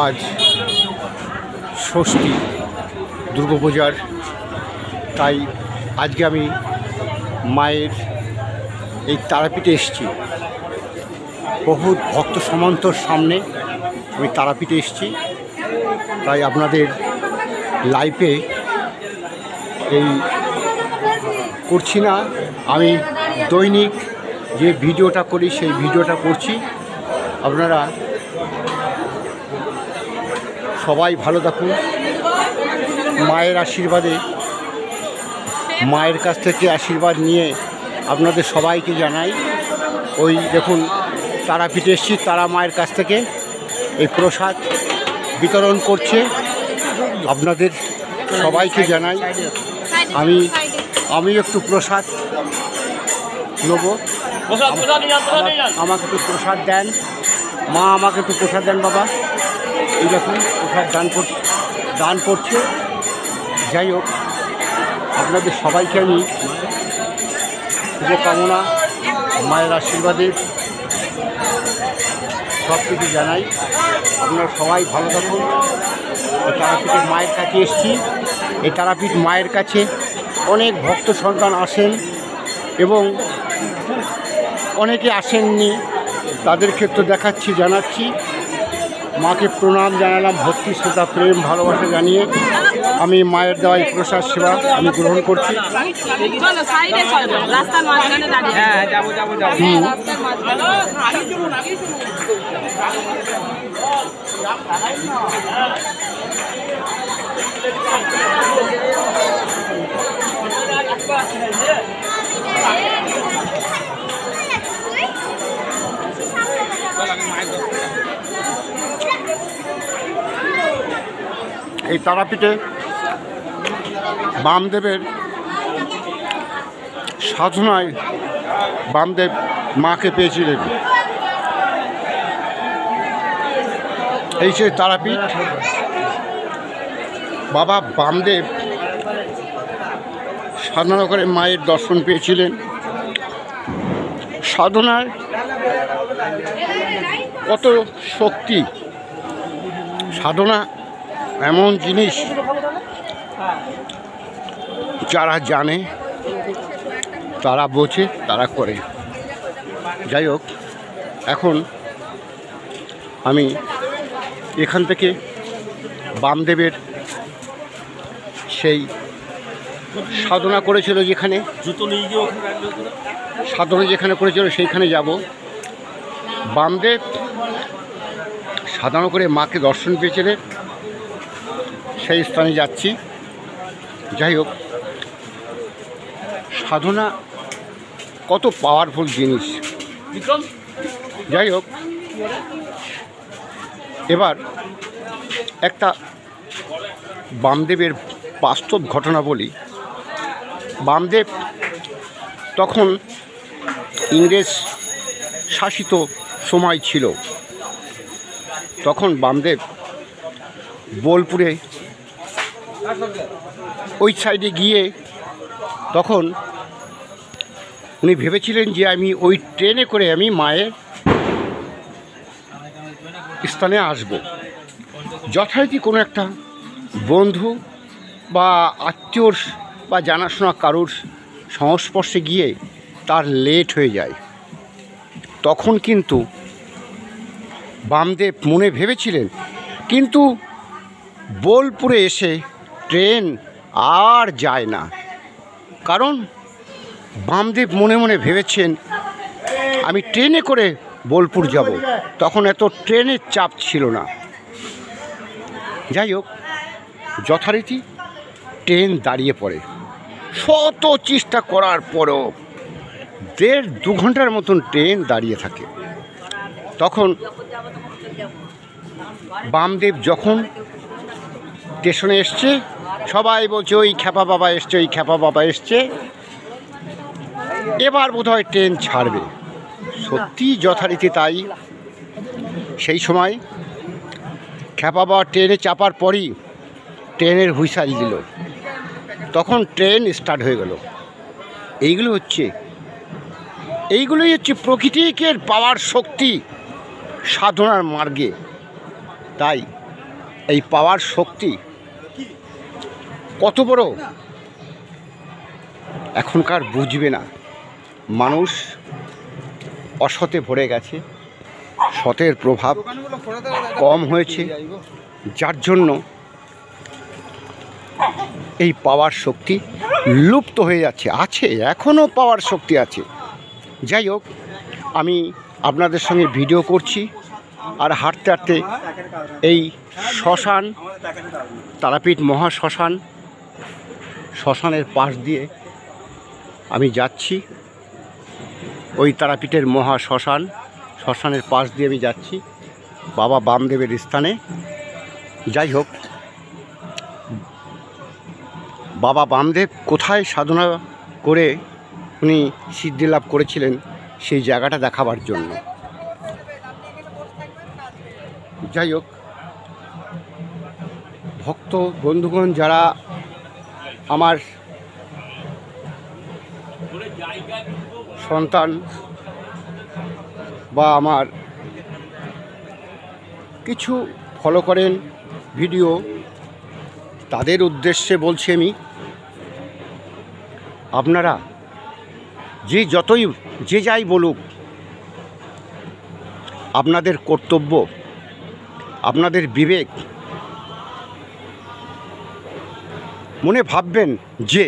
আজ ষষ্ঠী দুর্গাপূজার, তাই আজকে আমি মায়ের এই তারাপীঠে এসেছি। বহু ভক্ত সমান্তর সামনে আমি তারাপীঠে এসেছি, তাই আপনাদের লাইভে এই করছি না, আমি দৈনিক যে ভিডিওটা করি সেই ভিডিওটা করছি। আপনারা সবাই ভালো থাকুন, মায়ের আশীর্বাদে, মায়ের কাছ থেকে আশীর্বাদ নিয়ে আপনাদের সবাইকে জানাই। ওই দেখুন তারাপীঠে এসেছি, তারা মায়ের কাছ থেকে এই প্রসাদ বিতরণ করছে, আপনাদের সবাইকে জানাই। আমি একটু প্রসাদ নেব, আমাকে একটু প্রসাদ দেন মা, আমাকে একটু প্রসাদ দেন বাবা। এই দেখুন প্রসাদ দান করছে। যাই হোক, আপনাদের সবাইকে আমি শুভকামনা, মায়ের আশীর্বাদে সব কিছু জানাই। আপনারা সবাই ভালো থাকুন। এই তারাপীঠের মায়ের কাছে এসেছি। এই তারাপীঠ মায়ের কাছে অনেক ভক্ত সন্তান আসেন এবং অনেকে আসেননি, তাদের ক্ষেত্রে দেখাচ্ছি, জানাচ্ছি। মাকে প্রণাম জানালাম, ভক্তি শ্রদ্ধা প্রেম ভালোবাসা জানিয়ে আমি মায়ের দেওয়া এই প্রসাদ সেবা আমি গ্রহণ করছি। এই তারাপীঠে বামদেবের সাধনায় বামদেব মাকে পেয়েছিলেন। এই সেই তারাপীঠ, বাবা বামদেব সাধনা করে মায়ের দর্শন পেয়েছিলেন। সাধনায় কত শক্তি, সাধনা এমন জিনিস যারা জানে, তারা বোঝে, তারা করে। যাই হোক, এখন আমি এখান থেকে বামদেবের সেই সাধনা করেছিল যেখানে, সাধনা যেখানে করেছিল সেইখানে যাব। বামদেব সাধনা করে মাকে দর্শন পেয়েছিলেন, সেই স্থানে যাচ্ছি। যাই হোক, সাধনা কত পাওয়ারফুল জিনিস। যাই হোক, এবার একটা বামদেবের বাস্তব ঘটনা বলি। বামদেব তখন ইংরেজ শাসিত সময় ছিল। তখন বামদেব বোলপুরে ওই সাইডে গিয়ে তখন উনি ভেবেছিলেন যে আমি ওই ট্রেনে করে আমি মায়ের স্থানে আসব। যথারীতি কোনো একটা বন্ধু বা আত্মীয়র বা জানাশোনা কারোর সংস্পর্শে গিয়ে তার লেট হয়ে যায়। তখন কিন্তু বামদেব মনে ভেবেছিলেন, কিন্তু বোলপুরে এসে ট্রেন আর যায় না। কারণ বামদেব মনে মনে ভেবেছেন আমি ট্রেনে করে বোলপুর যাব। তখন এত ট্রেনের চাপ ছিল না। যাই হোক, যথারীতি ট্রেন দাঁড়িয়ে পড়ে। শত চেষ্টা করার পরও 1.5-2 ঘন্টার মতন ট্রেন দাঁড়িয়ে থাকে। তখন বামদেব যখন স্টেশনে এসছে, সবাই বলছে ওই খ্যাপা বাবা এসছে, ওই খ্যাপা বাবা এসছে, এবার বোধহয় ট্রেন ছাড়বে। সত্যি যথারীতি তাই। সেই সময় খ্যাপা বাবা ট্রেনে চাপার পরই ট্রেনের হুইসাল দিল। তখন ট্রেন স্টার্ট হয়ে গেল। এইগুলোই হচ্ছে প্রকৃতিকের পাওয়ার শক্তি সাধনার মার্গে। তাই এই পাওয়ার শক্তি কত বড় এখনকার বুঝবে না। মানুষ অসতে ভরে গেছে, সতের প্রভাব কম হয়েছে, যার জন্য এই পাওয়ার শক্তি লুপ্ত হয়ে যাচ্ছে। আছে, এখনও পাওয়ার শক্তি আছে। যাই হোক, আমি আপনাদের সঙ্গে ভিডিও করছি আর হাঁটতে হাঁটতে এই শ্মশান, তারাপীঠ মহাশ্মশান, শ্মশানের পাশ দিয়ে আমি যাচ্ছি। ওই তারাপীঠের শ্মশানের পাশ দিয়ে আমি যাচ্ছি বাবা বামদেবের স্থানে। যাই হোক, বাবা বামদেব কোথায় সাধনা করে উনি সিদ্ধি লাভ করেছিলেন সেই জায়গাটা দেখাবার জন্য। যাই হোক, ভক্ত বন্ধুগণ যারা আমার সন্তান বা আমার কিছু ফলো করেন ভিডিও, তাদের উদ্দেশ্যে বলছি আমি, আপনারা যে যাই বলুক, আপনাদের কর্তব্য, আপনাদের বিবেক মনে ভাববেন যে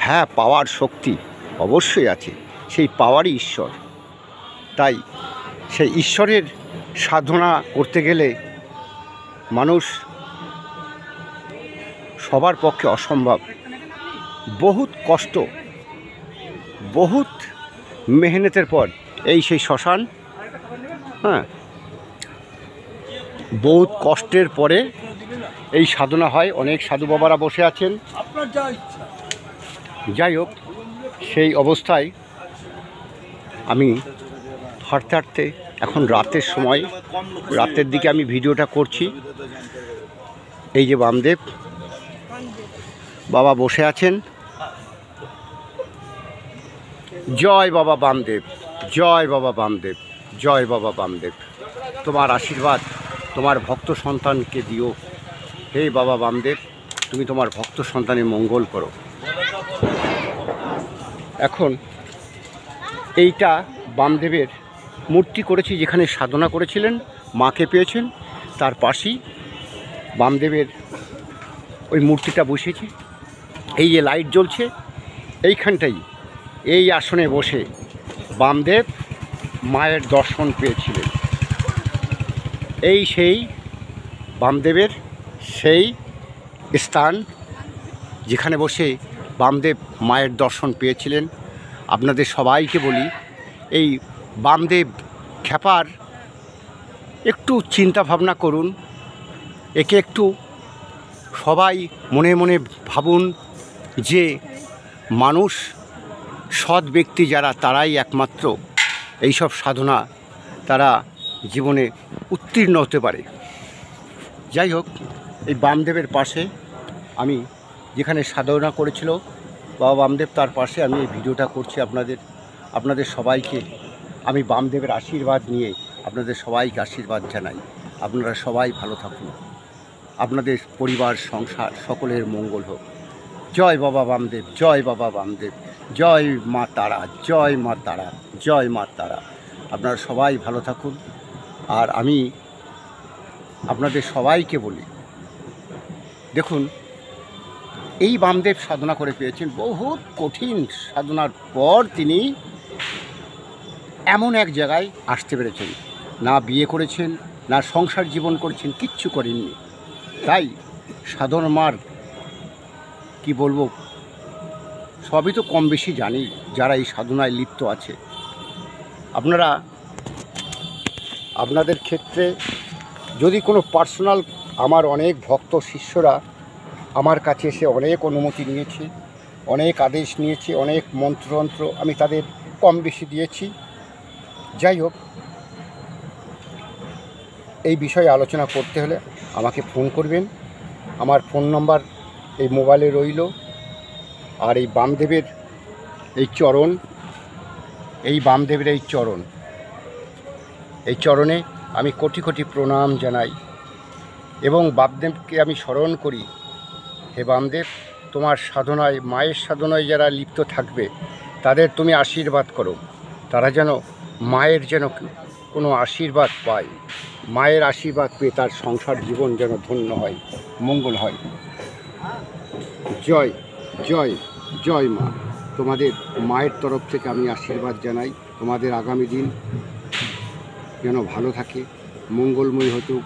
হ্যাঁ, পাওয়ার শক্তি অবশ্যই আছে, সেই পাওয়ারই ঈশ্বর। তাই সেই ঈশ্বরের সাধনা করতে গেলে মানুষ সবার পক্ষে অসম্ভব। বহুত কষ্ট, বহুত মেহনতের পর এই সেই শ্মশান, হ্যাঁ, বহুত কষ্টের পরে এই সাধনা হয়। অনেক সাধু বাবারা বসে আছেন। যাই হোক, সেই অবস্থায় আমি হাঁটতে হাঁটতে, এখন রাতের সময়, রাতের দিকে আমি ভিডিওটা করছি। এই যে বামদেব বাবা বসে আছেন। জয় বাবা বামদেব, জয় বাবা বামদেব, জয় বাবা বামদেব। তোমার আশীর্বাদ তোমার ভক্ত সন্তানকে দিও। হে বাবা বামদেব, তুমি তোমার ভক্ত সন্তানের মঙ্গল করো। এখন এইটা বামদেবের মূর্তি করেছি, যেখানে সাধনা করেছিলেন, মাকে পেয়েছেন, তার পাশেই বামদেবের ওই মূর্তিটা বসেছে। এই যে লাইট জ্বলছে, এইখানটাই, এই আসনে বসে বামদেব মায়ের দর্শন পেয়েছিলেন। এই সেই বামদেবের সেই স্থান, যেখানে বসে বামদেব মায়ের দর্শন পেয়েছিলেন। আপনাদের সবাইকে বলি, এই বামদেব খ্যাপার একটু চিন্তা ভাবনা করুন, একে একটু সবাই মনে মনে ভাবুন যে মানুষ, সৎ ব্যক্তি যারা, তারাই একমাত্র এইসব সাধনা তারা জীবনে উত্তীর্ণ হতে পারে। যাই হোক, এই বামদেবের পাশে আমি যেখানে সাধনা করেছিল বাবা বামদেব, তার পাশে আমি এই ভিডিওটা করছি। আপনাদের সবাইকে আমি বামদেবের আশীর্বাদ নিয়ে আপনাদের সবাইকে আশীর্বাদ জানাই। আপনারা সবাই ভালো থাকুন, আপনাদের পরিবার সংসার সকলের মঙ্গল হোক। জয় বাবা বামদেব, জয় বাবা বামদেব, জয় মা তারা, জয় মা তারা, জয় মা তারা। আপনারা সবাই ভালো থাকুন। আর আমি আপনাদের সবাইকে বলি, দেখুন, এই বামদেব সাধনা করে পেয়েছেন, বহুত কঠিন সাধনার পর তিনি এমন এক জায়গায় আসতে পেরেছেন। না বিয়ে করেছেন, না সংসার জীবন করেছেন, কিচ্ছু করেননি। তাই সাধন মার্গ কি বলবো, সবই তো কম বেশি জানি যারা এই সাধনায় লিপ্ত আছে। আপনাদের ক্ষেত্রে যদি কোনো পার্সোনাল, আমার অনেক ভক্ত শিষ্যরা আমার কাছে এসে অনেক অনুমতি নিয়েছে, অনেক আদেশ নিয়েছে, অনেক মন্ত্রতন্ত্র আমি তাদের কম বেশি দিয়েছি। যাই হোক, এই বিষয়ে আলোচনা করতে হলে আমাকে ফোন করবেন। আমার ফোন নম্বর এই মোবাইলে রইল। আর এই বামদেবের এই চরণ, এই বামদেবের এই চরণে আমি কোটি কোটি প্রণাম জানাই। এবং বামদেবকে আমি স্মরণ করি, হে বামদেব, তোমার সাধনায়, মায়ের সাধনায় যারা লিপ্ত থাকবে তাদের তুমি আশীর্বাদ করো, তারা যেন মায়ের যেন কোনো আশীর্বাদ পায়, মায়ের আশীর্বাদ পেয়ে তার সংসার জীবন যেন ধন্য হয়, মঙ্গল হয়। জয় জয় জয় মা। তোমাদের মায়ের তরফ থেকে আমি আশীর্বাদ জানাই, তোমাদের আগামী দিন যেন ভালো থাকে, মঙ্গলময় হতো,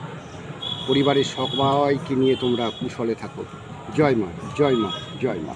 পরিবারের সবাইকে নিয়ে তোমরা কুশলে থাকো। জয় মা, জয় মা, জয় মা।